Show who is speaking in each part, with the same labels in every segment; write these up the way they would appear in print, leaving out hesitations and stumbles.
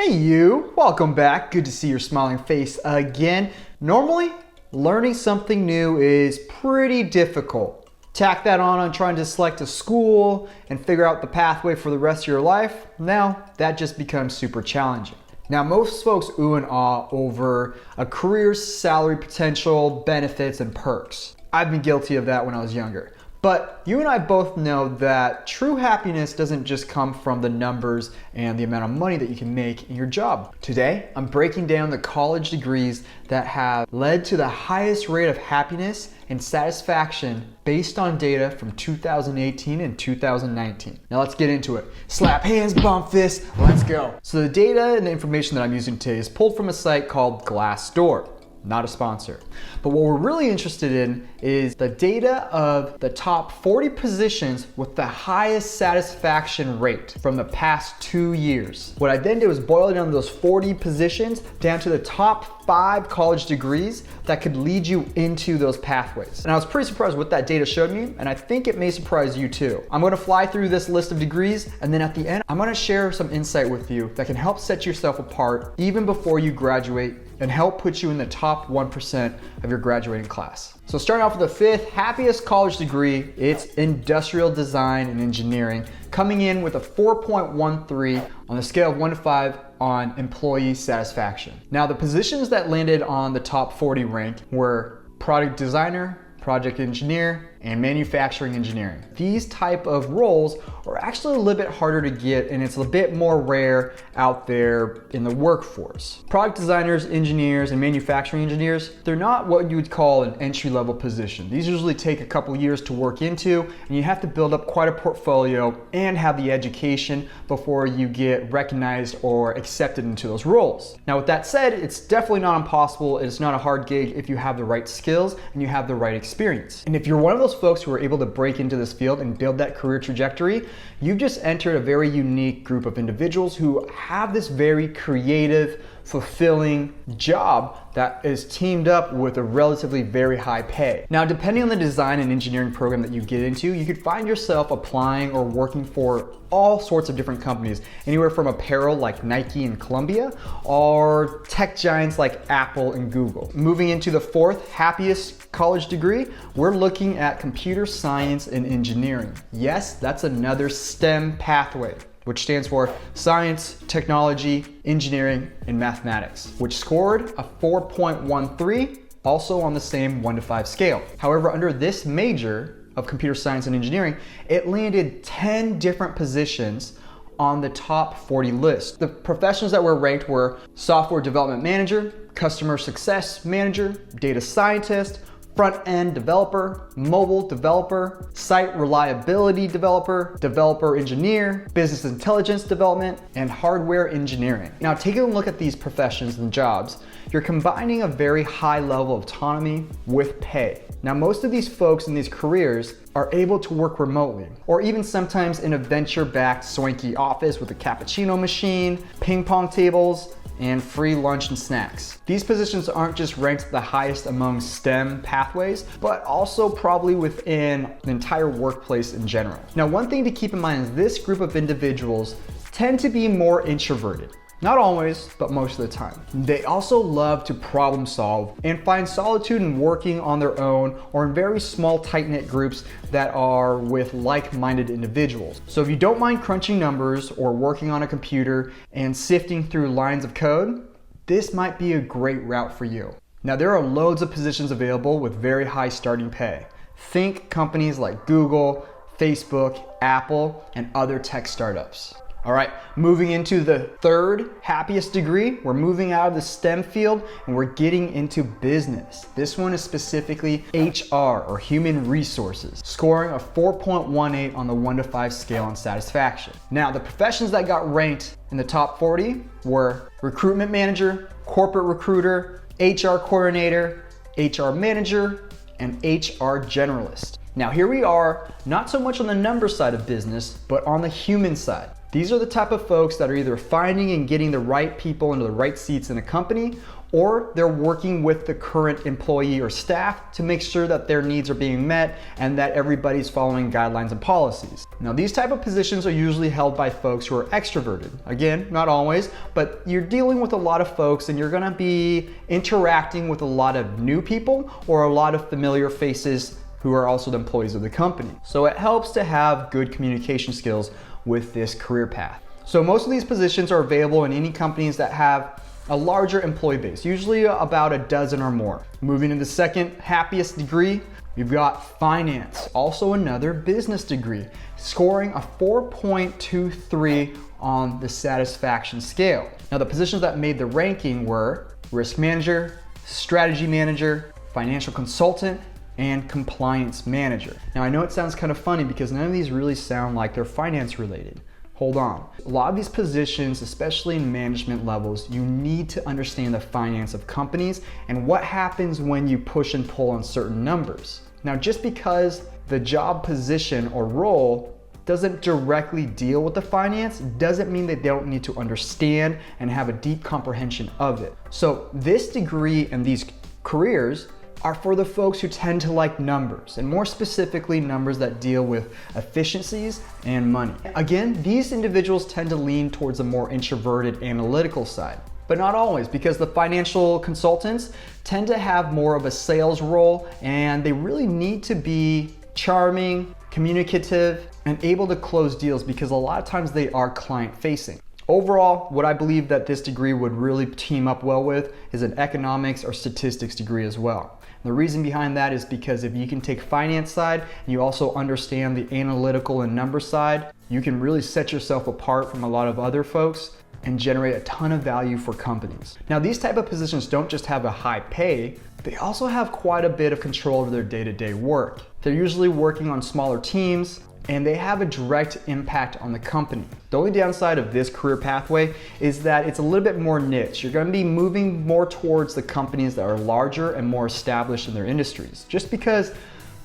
Speaker 1: Hey you, welcome back. Good to see your smiling face again. Normally, learning something new is pretty difficult. Tack that on trying to select a school and figure out the pathway for the rest of your life. Now, that just becomes super challenging. Now, most folks ooh and ah over a career's salary potential, benefits, and perks. I've been guilty of that when I was younger. But you and I both know that true happiness doesn't just come from the numbers and the amount of money that you can make in your job. Today, I'm breaking down the college degrees that have led to the highest rate of happiness and satisfaction based on data from 2018 and 2019. Now let's get into it. Slap hands, bump fists, let's go. So the data and the information that I'm using today is pulled from a site called Glassdoor. Not a sponsor. But what we're really interested in is the data of the top 40 positions with the highest satisfaction rate from the past 2 years. What I then did was boil down those 40 positions down to the top 5 college degrees that could lead you into those pathways. And I was pretty surprised what that data showed me, and I think it may surprise you too. I'm gonna fly through this list of degrees, and then at the end, I'm gonna share some insight with you that can help set yourself apart even before you graduate and help put you in the top 1% of your graduating class. So starting off with the 5th happiest college degree, it's industrial design and engineering, coming in with a 4.13 on the scale of 1 to 5 on employee satisfaction. Now the positions that landed on the top 40 rank were product designer, project engineer, and manufacturing engineering. These type of roles are actually a little bit harder to get, and it's a bit more rare out there in the workforce. Product designers, engineers, and manufacturing engineers, they're not what you would call an entry-level position. These usually take a couple years to work into, and you have to build up quite a portfolio and have the education before you get recognized or accepted into those roles. Now with that said, it's definitely not impossible. It's not a hard gig if you have the right skills and you have the right experience. And if you're one of those folks who are able to break into this field and build that career trajectory, you've just entered a very unique group of individuals who have this very creative, fulfilling job that is teamed up with a relatively very high pay. Now, depending on the design and engineering program that you get into, you could find yourself applying or working for all sorts of different companies, anywhere from apparel like Nike and Columbia, or tech giants like Apple and Google. Moving into the 4th happiest college degree, we're looking at computer science and engineering. Yes, that's another STEM pathway, which stands for Science, Technology, Engineering, and Mathematics, which scored a 4.13, also on the same 1 to 5 scale. However, under this major of computer science and engineering, it landed 10 different positions on the top 40 list. The professions that were ranked were software development manager, customer success manager, data scientist, front-end developer, mobile developer, site reliability developer, developer engineer, business intelligence development, and hardware engineering. Now, taking a look at these professions and jobs, you're combining a very high level of autonomy with pay. Now, most of these folks in these careers are able to work remotely, or even sometimes in a venture-backed swanky office with a cappuccino machine, ping pong tables, and free lunch and snacks. These positions aren't just ranked the highest among STEM pathways, but also probably within the entire workplace in general. Now, one thing to keep in mind is this group of individuals tend to be more introverted. Not always, but most of the time. They also love to problem solve and find solitude in working on their own or in very small tight-knit groups that are with like-minded individuals. So if you don't mind crunching numbers or working on a computer and sifting through lines of code, this might be a great route for you. Now, there are loads of positions available with very high starting pay. Think companies like Google, Facebook, Apple, and other tech startups. All right, moving into the 3rd happiest degree, we're moving out of the STEM field and we're getting into business. This one is specifically HR, or human resources, scoring a 4.18 on the 1 to 5 scale on satisfaction. Now, the professions that got ranked in the top 40 were recruitment manager, corporate recruiter, HR coordinator, HR manager, and HR generalist. Now, here we are, not so much on the number side of business, but on the human side. These are the type of folks that are either finding and getting the right people into the right seats in a company, or they're working with the current employee or staff to make sure that their needs are being met and that everybody's following guidelines and policies. Now, these type of positions are usually held by folks who are extroverted. Again, not always, but you're dealing with a lot of folks and you're gonna be interacting with a lot of new people or a lot of familiar faces who are also the employees of the company. So it helps to have good communication skills with this career path. So most of these positions are available in any companies that have a larger employee base, usually about a dozen or more. Moving to the second happiest degree, we've got finance, also another business degree, scoring a 4.23 on the satisfaction scale. Now, the positions that made the ranking were risk manager, strategy manager, financial consultant, and compliance manager. Now, I know it sounds kind of funny because none of these really sound like they're finance related. Hold on. A lot of these positions, especially in management levels, you need to understand the finance of companies and what happens when you push and pull on certain numbers. Now, just because the job position or role doesn't directly deal with the finance doesn't mean that they don't need to understand and have a deep comprehension of it. So this degree and these careers are for the folks who tend to like numbers, and more specifically numbers that deal with efficiencies and money. Again, these individuals tend to lean towards a more introverted analytical side, but not always, because the financial consultants tend to have more of a sales role and they really need to be charming, communicative, and able to close deals because a lot of times they are client facing. Overall, what I believe that this degree would really team up well with is an economics or statistics degree as well. And the reason behind that is because if you can take finance side and you also understand the analytical and number side, you can really set yourself apart from a lot of other folks and generate a ton of value for companies. Now, these type of positions don't just have a high pay, they also have quite a bit of control over their day-to-day work. They're usually working on smaller teams, and they have a direct impact on the company. The only downside of this career pathway is that it's a little bit more niche. You're gonna be moving more towards the companies that are larger and more established in their industries, just because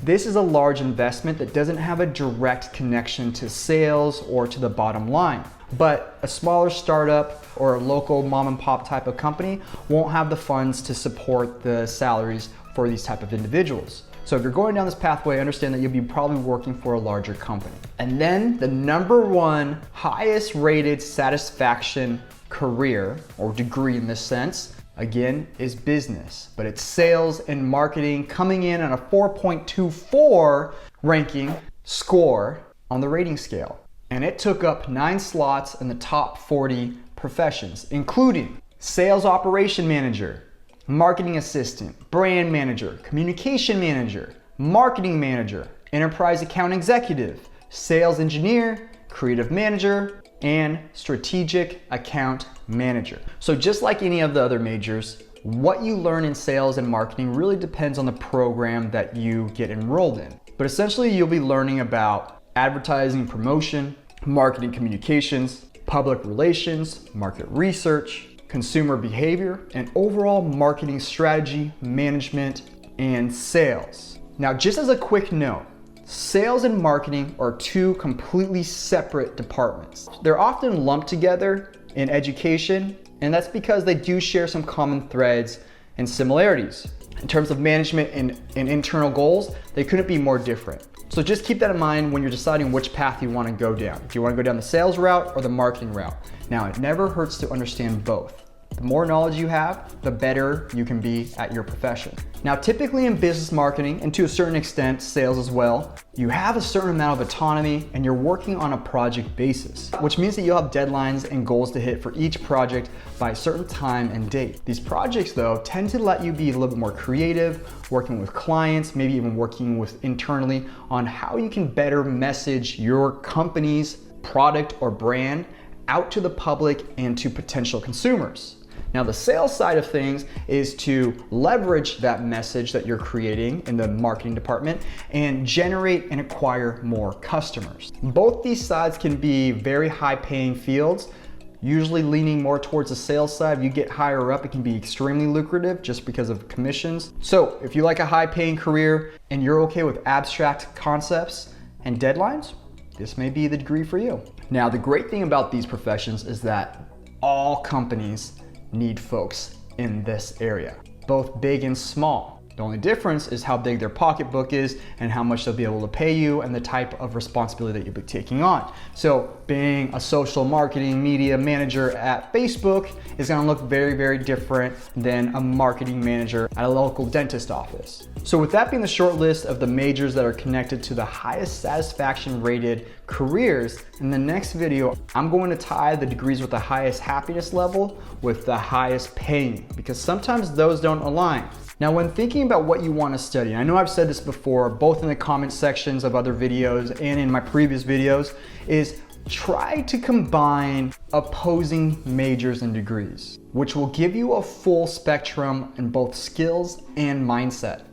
Speaker 1: this is a large investment that doesn't have a direct connection to sales or to the bottom line. But a smaller startup or a local mom and pop type of company won't have the funds to support the salaries for these type of individuals. So if you're going down this pathway, understand that you'll be probably working for a larger company. And then the number one highest rated satisfaction career or degree in this sense, again, is business, but it's sales and marketing, coming in on a 4.24 ranking score on the rating scale. And it took up 9 slots in the top 40 professions, including sales operation manager, marketing assistant, brand manager, communication manager, marketing manager, enterprise account executive, sales engineer, creative manager, and strategic account manager. So just like any of the other majors, what you learn in sales and marketing really depends on the program that you get enrolled in. But essentially you'll be learning about advertising, promotion, marketing communications, public relations, market research, consumer behavior, and overall marketing strategy, management, and sales. Now, just as a quick note, sales and marketing are two completely separate departments. They're often lumped together in education, and that's because they do share some common threads and similarities. In terms of management and internal goals, they couldn't be more different. So just keep that in mind when you're deciding which path you want to go down. If you want to go down the sales route or the marketing route. Now, it never hurts to understand both. The more knowledge you have, the better you can be at your profession. Now, typically in business marketing, and to a certain extent sales as well, you have a certain amount of autonomy and you're working on a project basis, which means that you'll have deadlines and goals to hit for each project by a certain time and date. These projects, though, tend to let you be a little bit more creative, working with clients, maybe even working with internally on how you can better message your company's product or brand out to the public and to potential consumers. Now, the sales side of things is to leverage that message that you're creating in the marketing department and generate and acquire more customers. Both these sides can be very high paying fields, usually leaning more towards the sales side. If you get higher up, it can be extremely lucrative just because of commissions. So if you like a high paying career and you're okay with abstract concepts and deadlines, this may be the degree for you. Now, the great thing about these professions is that all companies need folks in this area, both big and small. The only difference is how big their pocketbook is and how much they'll be able to pay you and the type of responsibility that you'll be taking on. So being a social marketing media manager at Facebook is gonna look very, very different than a marketing manager at a local dentist office. So with that being the short list of the majors that are connected to the highest satisfaction rated careers, in the next video, I'm going to tie the degrees with the highest happiness level with the highest paying, because sometimes those don't align. Now, when thinking about what you want to study, and I know I've said this before, both in the comment sections of other videos and in my previous videos, is try to combine opposing majors and degrees, which will give you a full spectrum in both skills and mindset.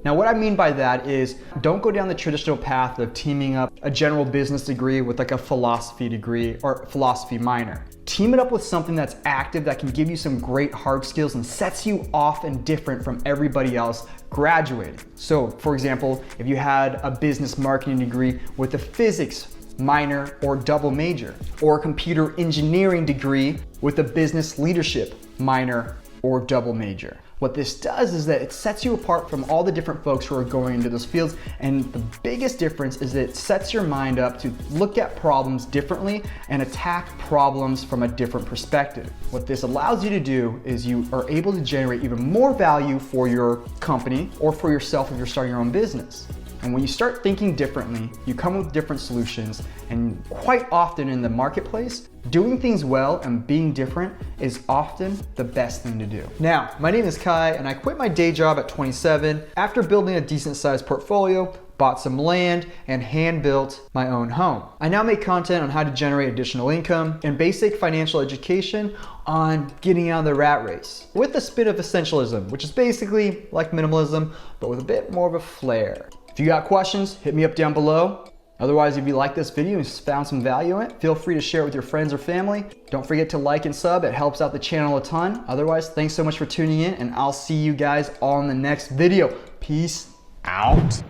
Speaker 1: Now, what I mean by that is don't go down the traditional path of teaming up a general business degree with like a philosophy degree or philosophy minor. Team it up with something that's active, that can give you some great hard skills and sets you off and different from everybody else graduating. So for example, if you had a business marketing degree with a physics minor or double major, or a computer engineering degree with a business leadership minor or double major. What this does is that it sets you apart from all the different folks who are going into those fields, and the biggest difference is that it sets your mind up to look at problems differently and attack problems from a different perspective. What this allows you to do is you are able to generate even more value for your company or for yourself if you're starting your own business. And when you start thinking differently, you come with different solutions, and quite often in the marketplace, doing things well and being different is often the best thing to do. Now, my name is Kai, and I quit my day job at 27 after building a decent sized portfolio, bought some land, and hand-built my own home. I now make content on how to generate additional income and basic financial education on getting out of the rat race with a spin of essentialism, which is basically like minimalism, but with a bit more of a flair. If you got questions, hit me up down below. Otherwise, if you like this video and found some value in it, feel free to share it with your friends or family. Don't forget to like and sub, it helps out the channel a ton. Otherwise, thanks so much for tuning in, and I'll see you guys all in the next video. Peace out.